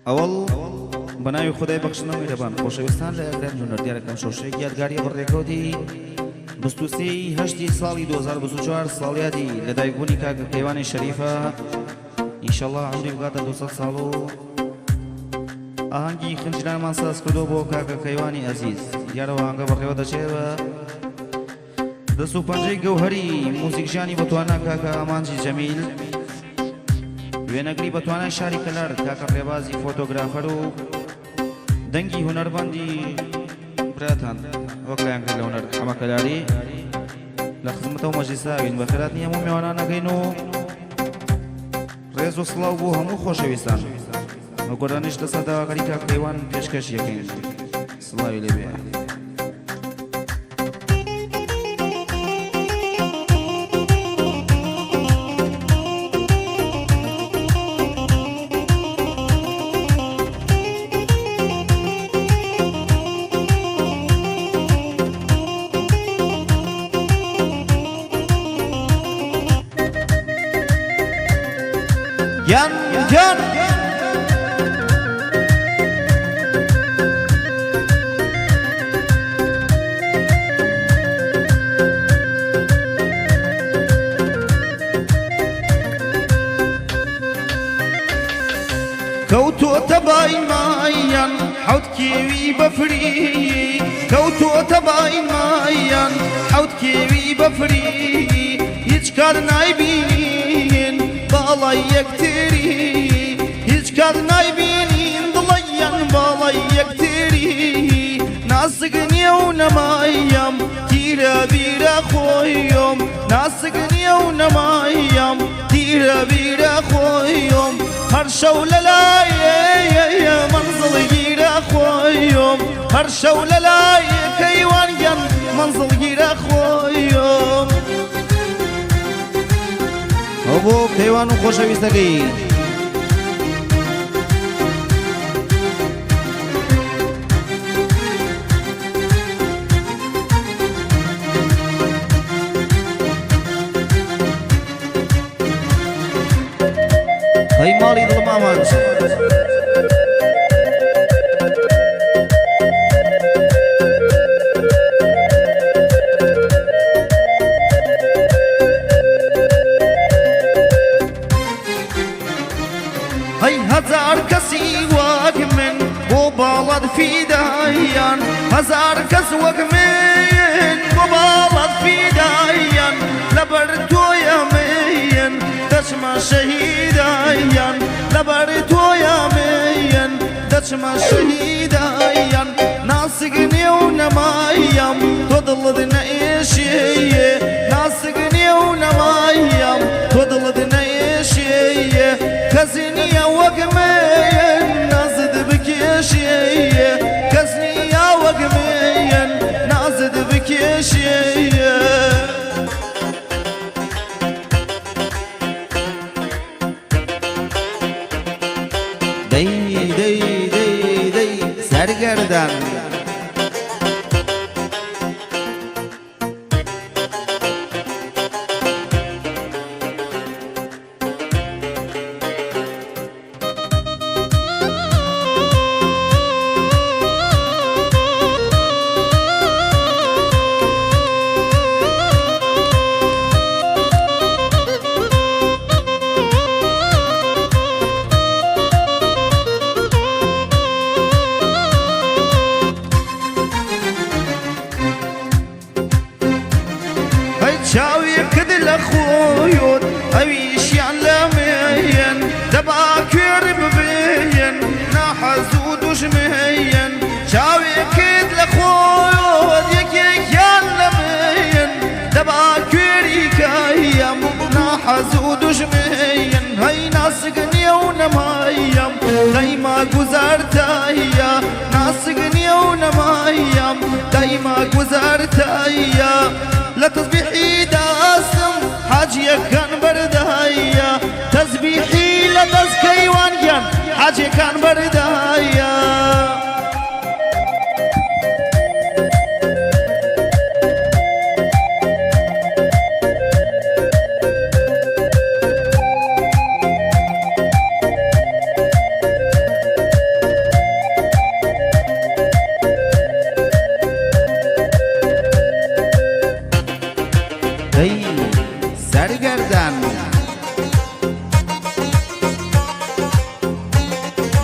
ئەوڵ بەناوی خدای بەخشنەوە میهرەبان خۆشەویستان لە ئەگران هونەردیارەکەم شۆشەیەکی یادگاریە بەڕێکەوتی 23 ساڵی 2024 ساڵیاتی لەدایکبوونی کاکە کەیوانی شەریفە ئینشەڵڵا عەمری بگاتە 200 ساڵ و ئاهەنگی خنجرانمان ساز کردو بۆ کاکە کەیوانی ئەزیز دیارەوە ئاهەنگە بەڕێوە دەچێتە دەست و پەنجەی گەوهەری موزیکژانی بەتوانە کاکە ئامانجی جەمیل وێنەگری بەتوانای شاری کەلار کاکە ڕێبازی فۆتۆگرافەر و دەنگی هونەربەندی براتان وەک لایەن کرد لە هونەر حەمە کەلاری لە خزمەتەوە مەجلیساوین بە خێراتنی هەموو میوانانەکەین و ڕێز و سڵاو بۆ هەموو خۆشەویستان وە گۆرانیش دەسەر داواکاری کاکە کەیوان پێشکەش یەکەین سڵاوی لێ بێ Yan, yan. كوتو تباي مايان حوت كيوي بفري كوتو تباي مايان حوت كيوي بفري يتكار نايبين باڵای یەکتری هیچ کات نایبینین دڵەیان باڵای یەکتری ناسک نییە و نەمایم تیرە بیرە خۆیم ناسک نییە و نەمایم تیرە بیرە خۆیم هەر شەو لەلایە منزڵ گیرە خۆیم هەر شەو لەلایە کەیوانگەن منزڵ گیرە خۆیم بۆ کەیوان و خۆشەویستەکەی هەی ماڵی دڵم ئامانج هزار کەسی وەک من بۆ باڵات فیدایان هزار کەس وەک من بۆ باڵات فیدایان لەبەر تۆیە من دەچمە شەهیدایان لەبەر تۆیە من دەچمە شەهیدایان ناسک نییە و نەمایم تۆ دڵت نەئێشێیە ناسک نییە و نەمایم تۆ دڵت نەئێشێیە کەسی نییە وەک من نازت بکێشێیە کەس نییە وەک من نازت بکێشێیە دەی دەی دەی دەی سەرگەردان چاوێکت لە خۆیۆت ئەویشیان لە مێیەن دەبا کوێر ببێن ناحەز و دوژمێیەن چاوێکت لە خۆیۆت یەکێکیان لە مێیەن دەبا کوێری کایم ناحەز و دوژمێیەن هەی ناسک نییە و نەمایم دەیما گوزارتایە ناسک نییە و نەمایم دەیما گوزارتایە لە تەسبیحی دەستم حاجیەکان بەردایە تەسبیحی لە دەست کەیوانگیان حاجیەکان بەردایە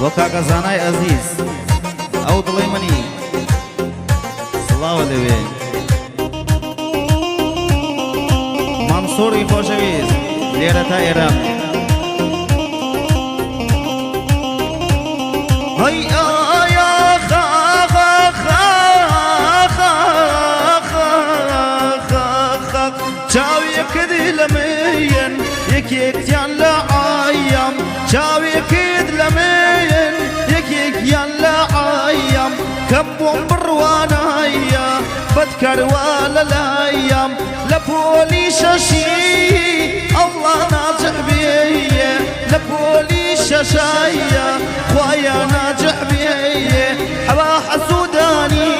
وكاكا زاناي عزيز او دڵی منی سڵاوە لەوێ مەنسووری خۆشەویست لێرە تا ئێران هەی ئایا چاوێکت لە من یەکێکیان لە ئایم چاوێکت لە من یەکێکیان لە ئایم کەم بۆم بڕوانایە بەدکەروا لەلایەم لە پۆلی شەشی ئەڵڵا ناجح بێیە لە پۆلی شەشایە خوایە ناجح بێیە حەوا حەسوودانی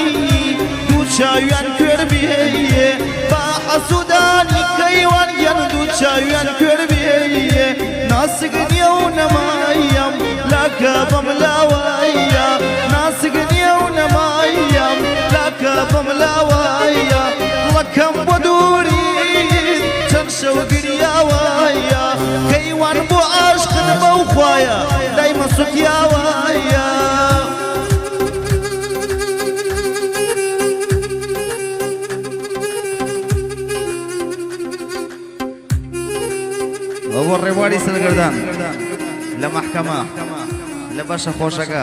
دوو چاویان کوێر بێیە با حەسوودانی کەیوان گەن دوو چاویان کوێر بێیە ناسک نییە و نەمایم لاکە بەم لاوایە ناسک نییە و نەمایم لاکە بەم لاوایە وەکەم بۆ دووریت چەند شەو گریاوایە کەیوان بۆ عاشقت بەو خوایە دایمە سوتیاوایە ئەوە ڕێواری سەرگەردان لە مەحکەمە لە بەشە خۆشەکە